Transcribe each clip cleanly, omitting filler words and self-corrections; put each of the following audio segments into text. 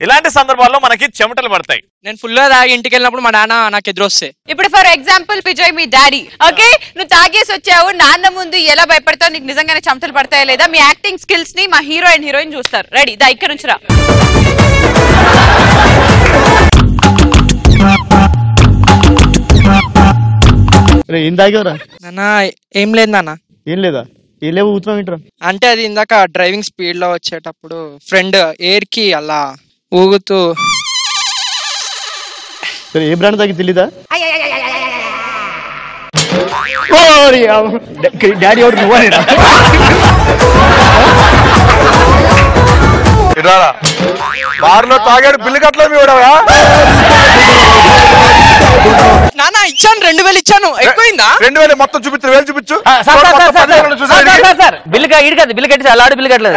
ఇలాంటి సందర్భాల్లో మనకి చెమటలు పడతాయి. నేను ఫుల్ గా తాగి ఇంటికి వెళ్ళినప్పుడు మా నాన్న నాకు ఎదురొస్తే. ఇప్పుడు for example Vijay me daddy, okay, నువ్వు తాగేసి వచ్చావు, నాన్న ముందు ఎలా భయపడతావు, నీకు నిజంగానే చెమటలు పడతాయా లేదా? మీ యాక్టింగ్ స్కిల్స్ ని మా హీరో అండ్ హీరోయిన్ చూస్తారు. రెడీ? దా ఇక్కడ నుంచి రా. ఏం తాగేవరా నాన్న ఏం లేదు నాన్న. ఏం లేదా? ఏం లేవు ఊతున్నావు ఏంట్రా? అంటే అది ఇందాక డ్రైవింగ్ స్పీడ్ లో వచ్చేటప్పుడు ఫ్రెండ్ ఎయిర్ కి అలా ఊగుతూ. సరే ఏ బ్రాండ్ తాగి తెలీదా? డాడీ ఎవరు నువ్వేనా? బార్లో తాగాడు బిల్లు కట్టలేదు కూడా. నాన్న ఇచ్చాను 2000 ఇచ్చాను, ఎక్కువైందా? 2000 మొత్తం చూపించు, 1000 చూపించు. బిల్లు ఇడి కాదు, బిల్లు కట్టి అలాడు బిల్లు కట్టలేదు.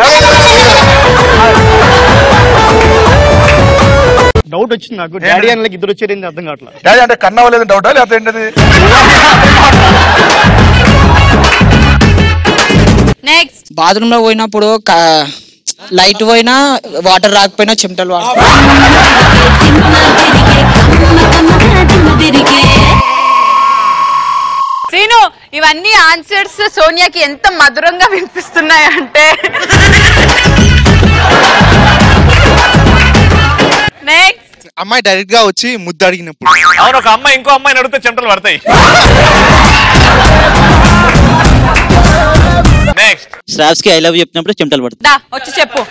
డౌట్ వచ్చింది నాకు, డాడీ అని ఇద్దరు వచ్చారు అర్థం కావట్లేదు. డాడీ అంటే కన్నా అవ్వలేదు డౌటా లేకపోతే ఏంటది? నెక్స్ట్, బాత్రూమ్ లో పోయినప్పుడు లైట్ పోయినా వాటర్ రాకపోయినా చెమటలు సీను, ఇవన్నీ ఆన్సర్స్ సోనియాకి ఎంత మధురంగా వినిపిస్తున్నాయంటే. నెక్స్ట్, అమ్మాయి డైరెక్ట్ గా వచ్చి ముద్దు అడిగినప్పుడు. అవును, ఒక అమ్మాయి ఇంకో అమ్మాయిని అడిగితే చెమటలు పడతాయి. నెక్స్ట్, శ్రావ్స్ కి ఐ లవ్ చెప్పినప్పుడు చెమటలు పడతాయి. దా వచ్చి చెప్పు.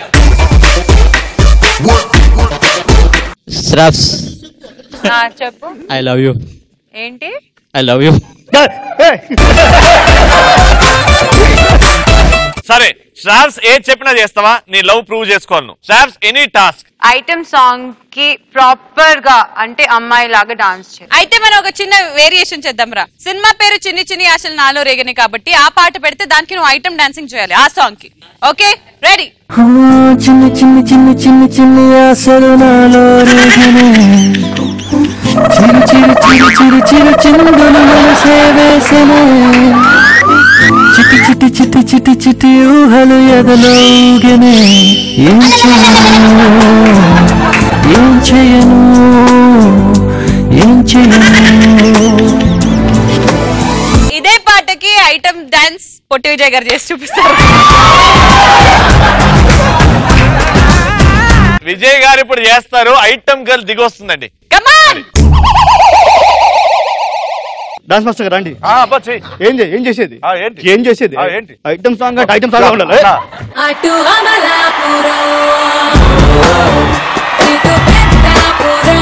శ్రావ్స్ చెప్పు. I love you. ఏంటి? I love you. సరే శ్రావ్స్ ఏది చెప్పినా చేస్తావా? నీ లవ్ ప్రూవ్ చేసుకోవాలి. Shravs any task item song కి ప్రాపర్ గా అంటే అమ్మాయి లాగా డాన్స్ చేయాలి. అయితే మనం ఒక చిన్న వేరియేషన్ చేద్దాం రా. సినిమా పేరు చిన్ని చిన్ని ఆశలు నాలో రేగని కాబట్టి ఆ పాట పెడితే దానికి నువ్వు ఐటమ్ డాన్సింగ్ చేయాలి ఆ సాంగ్ కి. Okay, ready? చిన్ని చిన్ని చిన్ని చిన్ని చిన్ని ఆశలు నాలో రేగని, చిరు చిరు చిరు చిరు చిరు చిందులు మనసే వేసెనే, చిటి చిటి చిటి చిటి చిటి ఊహలు ఎదలో ఊగెనే. ఏం చేయను ఏం చేయను ఏం చేయను. ఇదే పాటకి ఐటమ్ డాన్స్ పొట్టి విజయ్ గారు చేసి చూపిస్తారు. విజయ్ గారు ఇప్పుడు చేస్తారు. ఐటమ్ గర్ల్ దిగి వస్తుందండి. కమాన్, డాన్స్ మాస్టర్ రండి. ఏం చేసేది? ఏంటి? ఏం చేసేది? ఏంటి? ఐటమ్ సాంగ్ అంటే ఐటమ్ సాంగ్ ఉండాలి. అటు అమలాపురం, ఇటు పెద్దాపురం,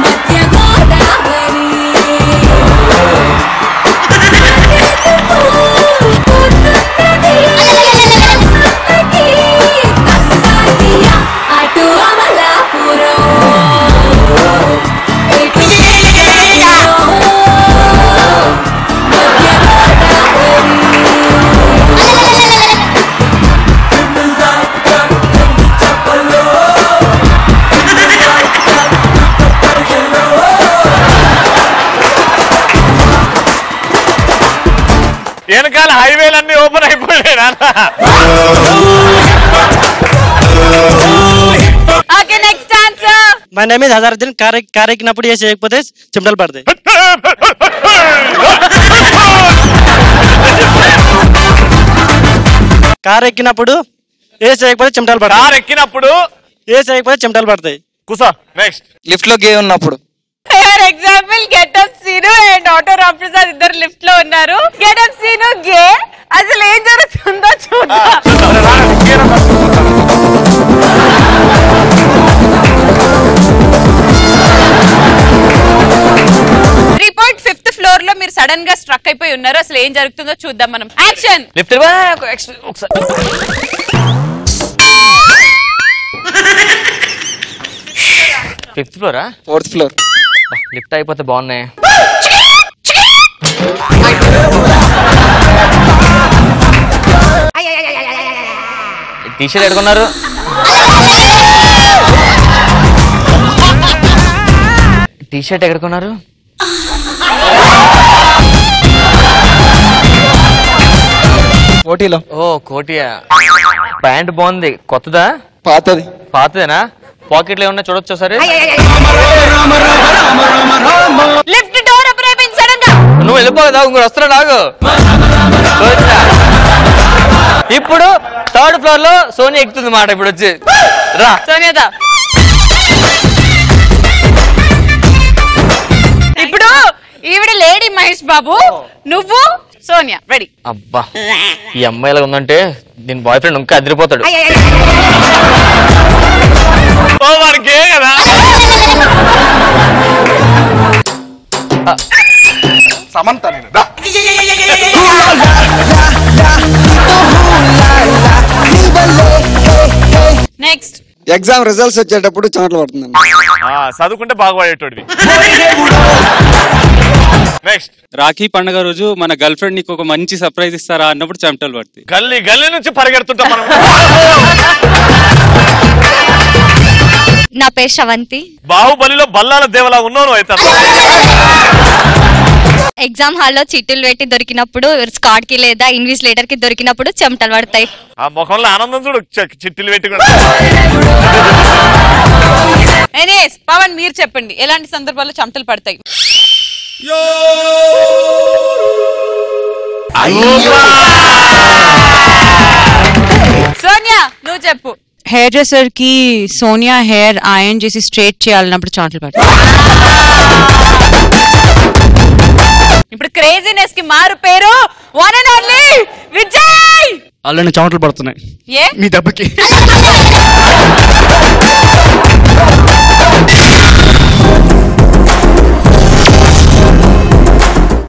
మధ్య గోదావరి, అటు అమలాపురం, ఇటు వెనకాల హైవేలన్నీ ఓపెన్ అయిపోయాయి. Okay, next answer. My name is Hazaruddin. Car ఎక్కినప్పుడు ఏ చేయకపోతే చెమటలు పడతాయి. కార్ ఎక్కినప్పుడు ఏ చేయకపోతే చెమటలు పడతాయి. కార్ ఎక్కినప్పుడు ఏ చేయకపోతే చెమటలు పడతాయి. కుసా. నెక్స్ట్, లిఫ్ట్ లో గే ఉన్నప్పుడు. For example getup Seenu and auto Ramprasad ఇద్దరు లిఫ్ట్ లో ఉన్నారు. గెటప్ సీను గే, అసలు ఏం జరుగుతుందో చూద్దాం. 3.5th ఫ్లోర్ లో మీరు సడన్ గా స్ట్రక్ అయిపోయి ఉన్నారు. అసలు ఏం జరుగుతుందో చూద్దాం మనం. యాక్షన్. లిఫ్ట్ ఒకసారి 5th flora? 4th floor. Lift అయిపోతే బాగున్నాయి. టీషర్ట్ ఎడుకున్నారు. టీషర్ట్ ఎక్కడుకున్నారు? కోటిలో. ఓ కోటియా. ప్యాంట్ బాగుంది, కొత్తదా? పాతది. పాతదేనా? పాకెట్లో ఏమన్నా చూడొచ్చు సరే. లిఫ్ట్ డోర్ ఓపెన్ అయిపోయింది సడన్ గా. నువ్వు వెళ్ళిపోదా, ఇంకోటి వస్తున్నాడు ఆగు. ఇప్పుడు 3rd ఫ్లోర్ లో సోనియా ఎక్కుతుంది మాట. ఇప్పుడు వచ్చి రా సోనియాదా. ఇప్పుడు ఈవిడ లేడీ మహేష్ బాబు, నువ్వు సోనియా. రెడీ? అబ్బా ఈ అమ్మాయి ఎలా ఉందంటే దీని బాయ్ ఫ్రెండ్ ఇంకా అదిరిపోతాడు. వాడికే కదా సమంత నేను నెక్స్ట్. ఎగ్జామ్ రిజల్ట్స్ వచ్చేటప్పుడు చెమటలు పడుతుందండి. చదువుకుంటే బాగుపడేటోడివి. నెక్స్ట్. రాఖీ పండుగ రోజు మన గర్ల్ ఫ్రెండ్ నీకు ఒక మంచి సర్ప్రైజ్ ఇస్తారా అన్నప్పుడు చెమటలు పడతాయి. గల్లీ గల్లీ నుంచి పరిగెడుతుంటాం మనం. నా పేరు శ్రవంతి. బాహుబలిలో బల్లాల దేవలా ఉన్నాను అయితే. ఎగ్జామ్ హాల్లో చీటీలు పెట్టి దొరికినప్పుడు, స్కాడ్ కి లేదా ఇన్విజిలేటర్ కి దొరికినప్పుడు చెమటలు పడతాయి. ఆ ముఖంలో ఆనందం చూడు, చిట్టీలు పెట్టి. ఎనీవేస్ పవన్ మీరు చెప్పండి, ఎలాంటి సందర్భాల్లో చెమటలు పడతాయి? సోనియా నువ్వు చెప్పు. హెయిర్ డ్రెస్సర్ కి సోనియా హెయిర్ ఐరన్ చేసి స్ట్రైట్ చేయాలన్నప్పుడు చెమటలు పడతాయి. ఇప్పుడు క్రేజీనెస్ కి మారు పేరు వన్ అండ్ ఓన్లీ విజయ్. అలానే చెమటలు పడుతున్నాయి. ఏ మీ దెబ్బకి.